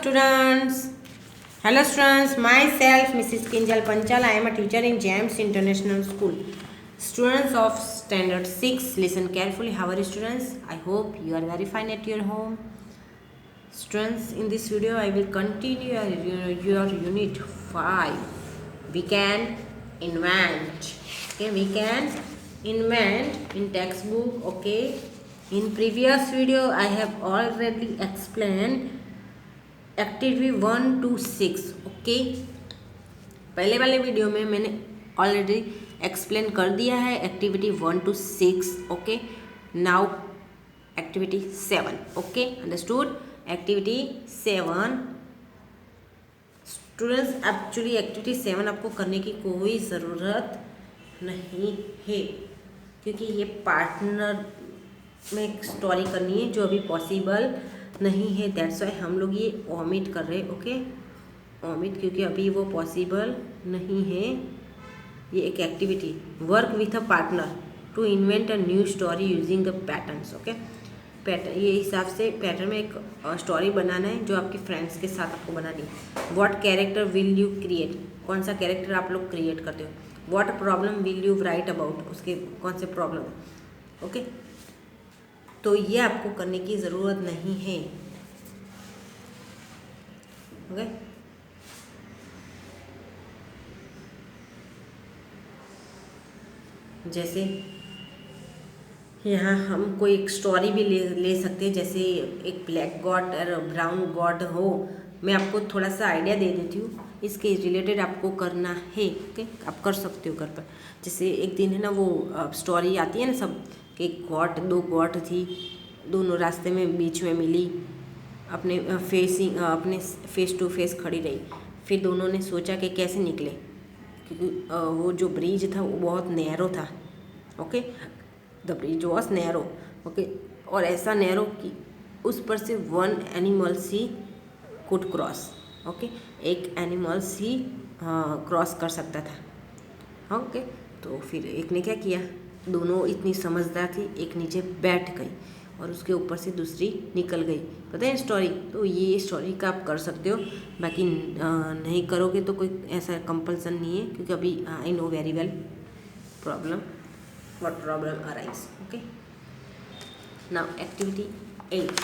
students. Hello students, myself Mrs. Kinjal Panchal. I am a teacher in James International School. Students of Standard 6, listen carefully. How are you students? I hope you are very fine at your home. Students, in this video I will continue your unit 5. We can invent. Okay, we can invent in textbook. Okay, in previous video I have already explained activity 1 to 6. Okay, पहले वाले video में मैंने already explain कर दिया है activity 1 to 6. Okay, now activity 7. Okay, understood. Activity 7 students, actually activity 7 आपको करने की कोई ज़रूरत नहीं है क्योंकि ये पार्टनर में एक स्टोरी करनी है जो अभी पॉसिबल नहीं है. दैट्स वाई हम लोग ये ओमिट कर रहे हैं. ओके, ओमिट क्योंकि अभी वो पॉसिबल नहीं है. ये एक activity work with a partner to invent a new story using the patterns. Okay, pattern ये हिसाब से पैटर्न में एक स्टोरी बनाना है जो आपके फ्रेंड्स के साथ आपको बनानी है. What character will you create, कौन सा कैरेक्टर आप लोग क्रिएट करते हो. What problem will you right about, उसके कौन से प्रॉब्लम. ओके, तो ये आपको करने की ज़रूरत नहीं है. ओके, जैसे यहाँ हम कोई एक स्टोरी भी ले सकते हैं. जैसे एक ब्लैक गॉड और ब्राउन गॉड हो. मैं आपको थोड़ा सा आइडिया दे देती हूँ, इसके रिलेटेड आपको करना है. ओके, आप कर सकते हो घर पर. जैसे एक दिन है ना, वो स्टोरी आती है ना सब कि दो गॉड थी, दोनों रास्ते में बीच में मिली, अपने फेस टू फेस खड़ी रही. फिर दोनों ने सोचा कि कैसे निकले क्योंकि वो जो ब्रिज था वो बहुत नैरो था. Okay, the bridge was narrow. Okay, और ऐसा नैरो कि उस पर से one animals he could cross. Okay, एक एनिमल्स ही क्रॉस कर सकता था. ओके, तो फिर एक ने क्या किया, दोनों इतनी समझदार थी, एक नीचे बैठ गई और उसके ऊपर से दूसरी निकल गई. पता है स्टोरी. तो ये स्टोरी का आप कर सकते हो, बाकी नहीं करोगे तो कोई ऐसा कंपल्सन नहीं है क्योंकि अभी I know very well problem what problem arise. Okay, now activity 8.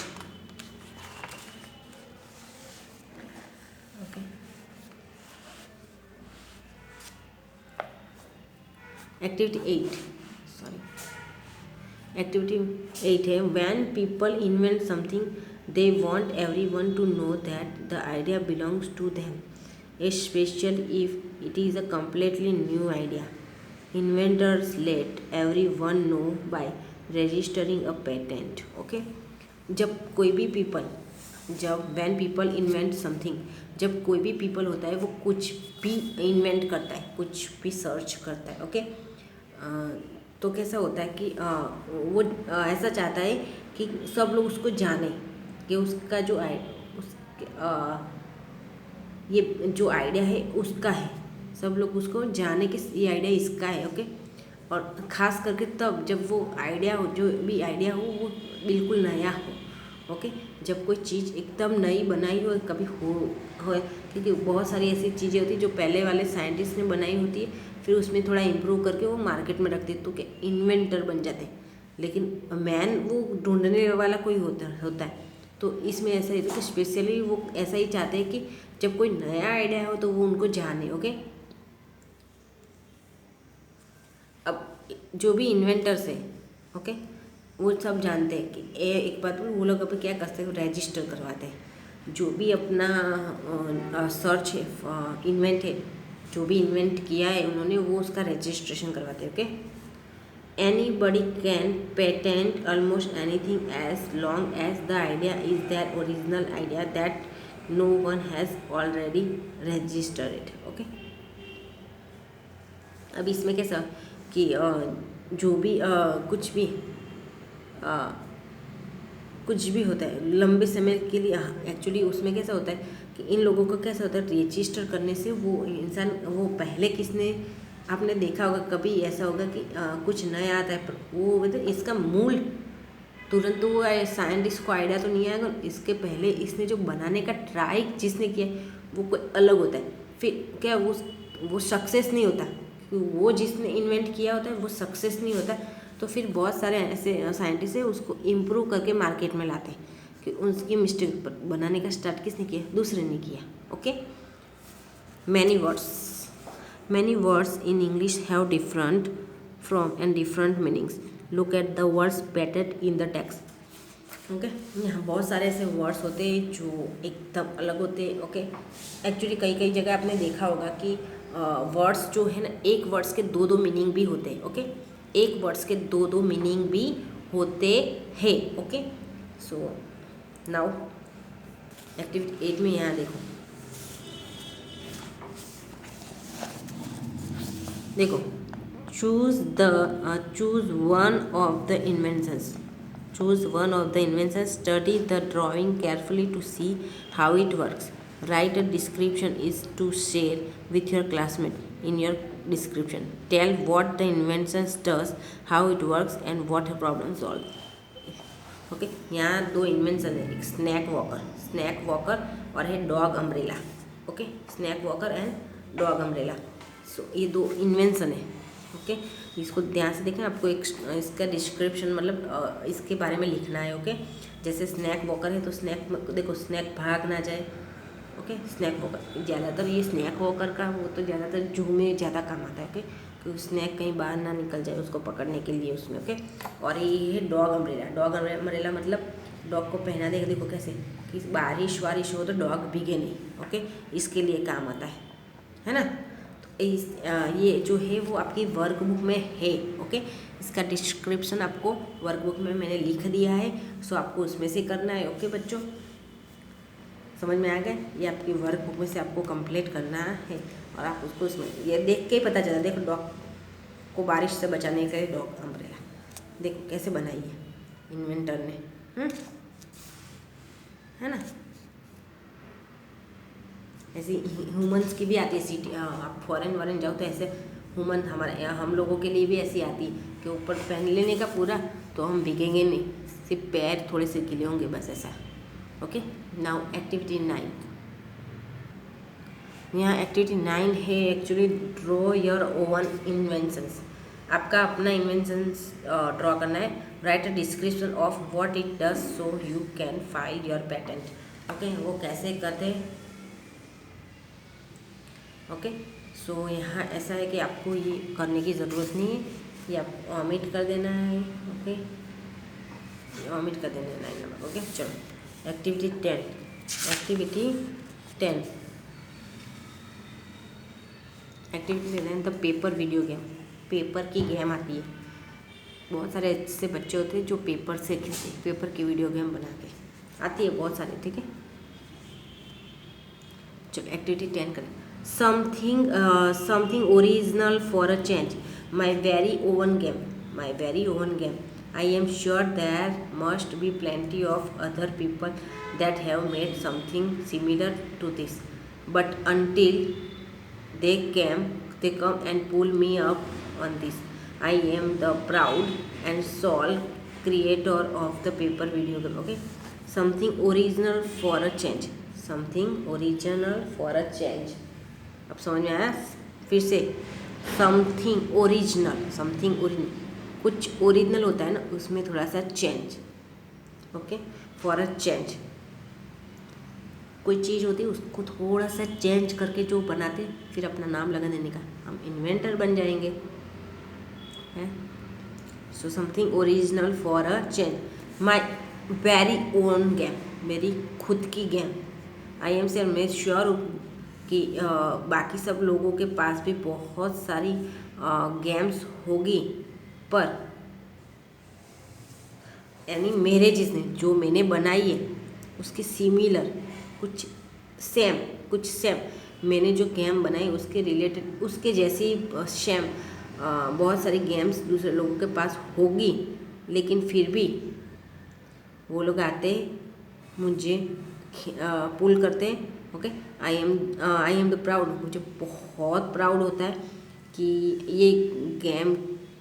Okay, activity 8 activity 8 है when people invent something they want everyone to know that the idea belongs to them, especially if it is a completely new idea. Inventors let everyone know by registering a patent. Okay, जब कोई भी people, जब when people invent something, जब कोई भी people होता है वो कुछ भी इन्वेंट करता है, कुछ भी सर्च करता है. ओके, तो कैसा होता है कि वो ऐसा चाहता है कि सब लोग उसको जाने कि उसका जो ये जो आइडिया है उसका है, सब लोग उसको जाने कि ये आइडिया इसका है. ओके, और ख़ास करके तब जब वो आइडिया हो, जो भी आइडिया हो वो बिल्कुल नया हो. ओके, जब कोई चीज़ एकदम नई बनाई हो कभी हो क्योंकि बहुत सारी ऐसी चीज़ें होती हैं जो पहले वाले साइंटिस्ट ने बनाई होती है, फिर उसमें थोड़ा इम्प्रूव करके वो मार्केट में रखते तो क्या इन्वेंटर बन जाते हैं. लेकिन मैन वो ढूंढने वाला कोई होता है. तो इसमें ऐसा है कि स्पेशली वो ऐसा ही चाहते हैं कि जब कोई नया आइडिया हो तो वो उनको जाने. ओके, अब जो भी इन्वेंटर्स है, ओके, वो सब जानते हैं कि एक बात वो लोग अब क्या करते हैं, रजिस्टर करवाते हैं. जो भी अपना सर्च है, इन्वेंट है, जो भी इन्वेंट किया है उन्होंने, वो उसका रजिस्ट्रेशन करवाते हैं. Okay, anybody can patent almost anything as long as the idea is their original idea that no one has already registered. Okay, अब इसमें कैसा कि जो भी कुछ भी होता है लंबे समय के लिए, एक्चुअली उसमें कैसा होता है कि इन लोगों को कैसा होता है, रजिस्टर करने से वो इंसान, वो पहले किसने, आपने देखा होगा कभी ऐसा होगा कि कुछ नया आता है पर वो मतलब इसका मूल तुरंत तो वो साइंटिस्ट को आइडिया तो नहीं आएगा, इसके पहले इसने जो बनाने का ट्राई जिसने किया वो कोई अलग होता है, फिर क्या वो सक्सेस नहीं होता, वो जिसने इन्वेंट किया होता है वो सक्सेस नहीं होता, तो फिर बहुत सारे ऐसे साइंटिस्ट है उसको इम्प्रूव करके मार्केट में लाते हैं कि उसकी मिस्टेक पर बनाने का स्टार्ट किसने किया, दूसरे ने किया। Okay, many words in English have different from and different meanings. Look at the words patent in the text. Okay, यहाँ बहुत सारे ऐसे वर्ड्स होते हैं जो एकदम अलग होते हैं। ओके, एक्चुअली कई जगह आपने देखा होगा कि वर्ड्स जो है ना, एक वर्ड्स के दो मीनिंग भी होते हैं। ओके, एक वर्ड्स के दो मीनिंग भी होते हैं। ओके, सो नाउ एक्टिविटी 8 में यहाँ देखो choose one of the inventions. Study the drawing carefully to see how it works. Write a description is to share with your classmate. In your description, tell what the invention does, how it works, and what problem solved. Okay, यहाँ दो invention है, एक snack walker और है dog umbrella. Okay, snack walker and dog umbrella, so ये दो invention है। Okay, इसको ध्यान से देखें, आपको एक इसका डिस्क्रिप्शन मतलब इसके बारे में लिखना है। ओके, जैसे स्नैक वॉकर है तो स्नैक देखो, स्नैक भाग ना जाए। ओके, स्नैक वॉकर ज़्यादातर ये स्नैक वॉकर का वो तो ज़्यादातर जू में ज़्यादा काम आता है। ओके, क्योंकि स्नैक कहीं बाहर ना निकल जाए उसको पकड़ने के लिए उसमें। ओके, और ये है डॉग अम्ब्रेला मतलब डॉग को पहना देगा, देखो कैसे कि बारिश वारिश हो तो डॉग भीगे नहीं। ओके, इसके लिए काम आता है ना। तो ये जो है वो आपकी वर्कबुक में है। ओके, इसका डिस्क्रिप्शन आपको वर्कबुक में मैंने लिख दिया है, सो आपको उसमें से करना है। ओके बच्चों, समझ में आ गया? ये आपकी वर्कबुक में से आपको कंप्लीट करना है और आप उसको उसमें ये देख के ही पता चला। देखो, डॉग को बारिश से बचाने के लिए डॉग अम्ब्रेला देखो कैसे बनाई है इन्वेंटर ने, है ना। ऐसी ह्यूमंस की भी आती है सिटी, आप फॉरेन जाओ तो ऐसे ह्यूमन हमारे हम लोगों के लिए भी ऐसी आती है कि ऊपर पहन लेने का पूरा, तो हम भीगेंगे नहीं, सिर्फ पैर थोड़े से गीले होंगे बस, ऐसा। Okay, now activity 9। यहाँ एक्टिविटी 9 है actually draw your oven inventions. आपका अपना इन्वेंशंस ड्रॉ करना है। Right a description of what it does so you can file your patent. Okay, वो कैसे करते हैं। ओके, सो यहाँ ऐसा है कि आपको ये करने की ज़रूरत नहीं है, ये आपको ऑमिट कर देना है। ओके, ऑमिट कर देना है 9 नंबर। ओके, चलो activity 10 the paper video game. Paper की गेम आती है, बहुत सारे ऐसे बच्चे होते हैं जो पेपर से खेलते हैं, पेपर की वीडियो गेम बना के आती है बहुत सारे। ठीक है, चलो एक्टिविटी 10 करें। Something original for a change. My very oven game. I am sure there must be plenty of other people that have made something similar to this, but until they come and pull me up on this, I am the proud and sole creator of the paper video game. Okay, something original for a change. अब समझ में आया? फिर से something original, कुछ original होता है ना, उसमें थोड़ा सा change. Okay, for a change, कोई चीज़ होती है उसको थोड़ा सा चेंज करके जो बनाते फिर अपना नाम लगा देने का, हम इन्वेंटर बन जाएंगे, हैं। So something original for a change. My very own game, मेरी खुद की गेम। आई एम श्योर, मैं श्योर हूँ कि बाकी सब लोगों के पास भी बहुत सारी गेम्स होगी, पर यानी मेरे जिसने जो मैंने बनाई है उसके सिमिलर कुछ सेम मैंने जो गेम बनाई उसके रिलेटेड उसके जैसी सेम बहुत सारी गेम्स दूसरे लोगों के पास होगी, लेकिन फिर भी वो लोग आते मुझे पुल करते। Okay, I am the proud, मुझे बहुत प्राउड होता है कि ये गेम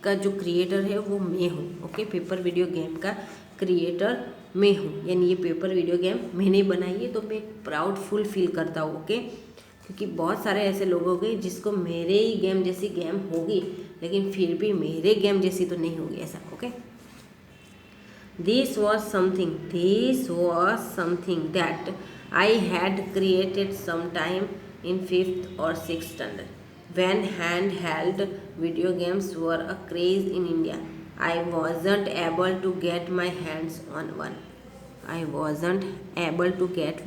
का जो क्रिएटर है वो मैं हूँ। ओके, पेपर वीडियो गेम का क्रिएटर मैं हूँ, यानी ये पेपर वीडियो गेम मैंने बनाई है, तो मैं प्राउडफुल फील करता हूँ। ओके, क्योंकि बहुत सारे ऐसे लोग हो गए जिसको मेरे ही गेम जैसी गेम होगी, लेकिन फिर भी मेरे गेम जैसी तो नहीं होगी ऐसा। Okay, This was something that I had created sometime in 5th or 6th standard, when handheld video games were a craze in India. I wasn't able to get my hands on one. I wasn't able to get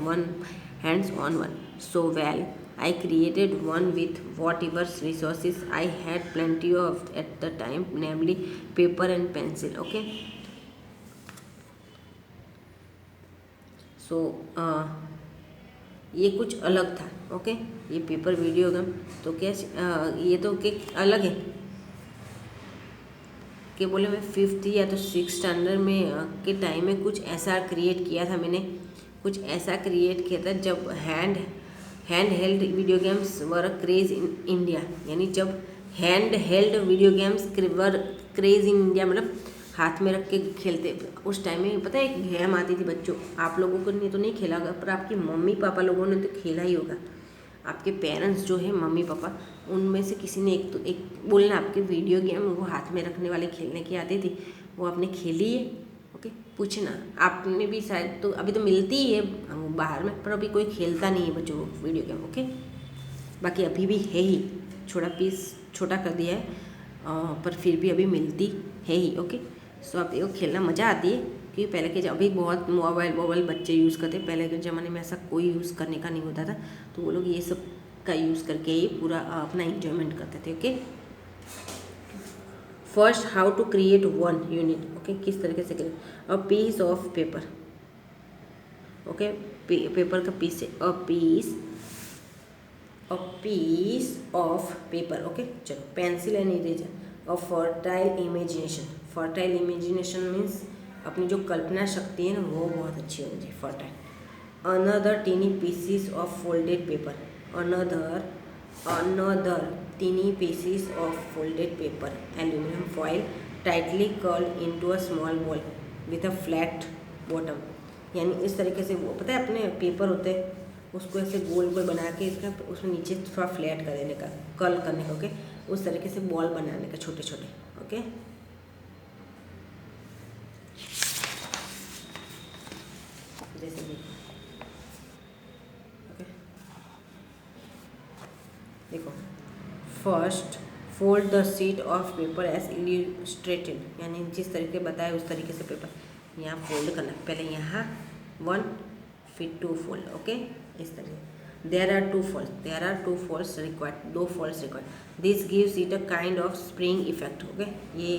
hands on one. So well, I created one with whatever resources I had plenty of at the time, namely paper and pencil. Okay. सो ये कुछ अलग था। Okay, ये paper video game तो क्या ये तो के अलग है। क्या बोले, मैं 5th या तो 6th स्टैंडर्ड में के टाइम में कुछ ऐसा क्रिएट किया था मैंने, कुछ ऐसा क्रिएट किया था जब hand held video games were craze in India, यानी जब hand held video games were craze in India, मतलब हाथ में रख के खेलते। उस टाइम में पता है एक गेम आती थी बच्चों, आप लोगों को ने तो नहीं खेला होगा, पर आपकी मम्मी पापा लोगों ने तो खेला ही होगा। आपके पेरेंट्स जो है मम्मी पापा, उनमें से किसी ने एक बोलना आपके वीडियो गेम वो हाथ में रखने वाले खेलने की आती थी, वो आपने खेली है। ओके, पूछना आपने भी शायद, तो अभी तो मिलती ही है बाहर में, पर अभी कोई खेलता नहीं है बच्चों वीडियो गेम। ओके, बाकी अभी भी है ही, छोटा कर दिया है, पर फिर भी अभी मिलती है ही। ओके, सो आप देखो खेलना मज़ा आती है, क्योंकि पहले के अभी बहुत मोबाइल बच्चे यूज़ करते, पहले के ज़माने में ऐसा कोई यूज़ करने का नहीं होता था, तो वो लोग ये सब का यूज़ करके ही पूरा अपना इंजॉयमेंट करते थे। Okay, first how to create one unit. Okay, किस तरीके से करें, a piece of paper. Okay, paper का पीस है, a piece of paper. Okay, चलो, pencil and eraser, a fertile imagination means अपनी जो कल्पना शक्ति है ना वो बहुत अच्छी होनी चाहिए, fertile. Another tiny pieces of folded paper, another tiny pieces of folded paper, aluminium foil tightly curled into a small ball with a flat bottom. यानी इस तरीके से वो पता है अपने पेपर होते हैं, उसको ऐसे गोल बना के इसका उसमें नीचे थोड़ा फ्लैट कर देने का, कर्ल करने का। ओके, उस तरीके से बॉल बनाने का छोटे छोटे। ओके, जैसे ओके, देखो, first fold the sheet of paper as illustrated, यानी जिस तरीके बताए उस तरीके से पेपर यहाँ फोल्ड करना, पहले यहाँ 1 फिर 2 फोल्ड। ओके, इस तरीके। There are two folds required, 2 folds required. This gives it a kind of spring effect. Okay, ये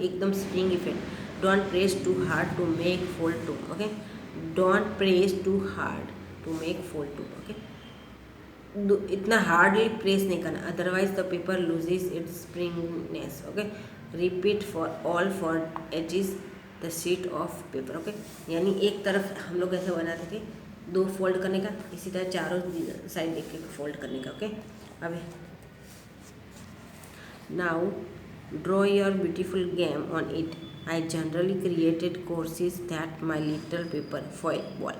एकदम spring effect. Don't press too hard to make fold 2. Okay, don't press too hard to make fold 2. Okay, इतना hardly press नहीं करना, otherwise the paper loses its springiness. Okay, repeat for all four edges the sheet of paper. Okay, यानी एक तरफ हम लोग ऐसे बनाते थे 2 फोल्ड करने का, इसी तरह चारों साइड एक एक फोल्ड करने का। ओके, अभी now draw your beautiful game on it. I generally created courses that my little paper foil ball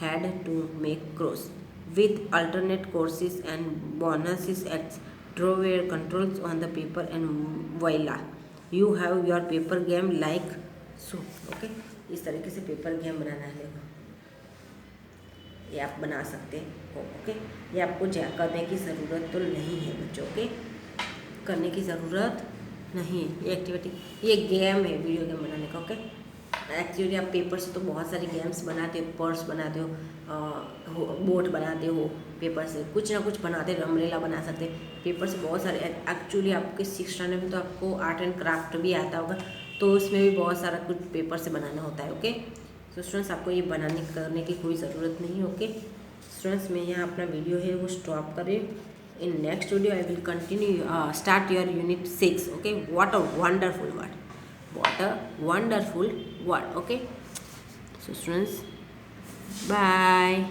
had to make cross with alternate courses and bonuses eights draw your controls on the paper and voila you have your paper game like so. Okay, इस तरीके से paper game बनाना है, देखो ये आप बना सकते हो। ओके, ये आपको करने की ज़रूरत तो नहीं है बच्चों के, करने की ज़रूरत नहीं है। ये एक्टिविटी, ये गेम है वीडियो गेम बनाने का। ओके, एक्चुअली आप पेपर से तो बहुत सारी गेम्स बनाते हो, पर्स बनाते हो, बोट बनाते हो, पेपर से कुछ ना कुछ बनाते हो, अम्ब्रेला बना सकते हैं पेपर से बहुत सारे। एक्चुअली आपके 6th स्टैंडर्ड में तो आपको आर्ट एंड क्राफ्ट भी आता होगा, तो उसमें भी बहुत सारा कुछ पेपर से बनाना होता है। ओके, तो स्टूडेंट्स आपको ये करने की कोई ज़रूरत नहीं है। ओके स्टूडेंट्स, मैं यहाँ अपना वीडियो है वो स्टॉप करें। In next video I will continue start your unit 6। Okay, what a wonderful word. Okay, so students, bye.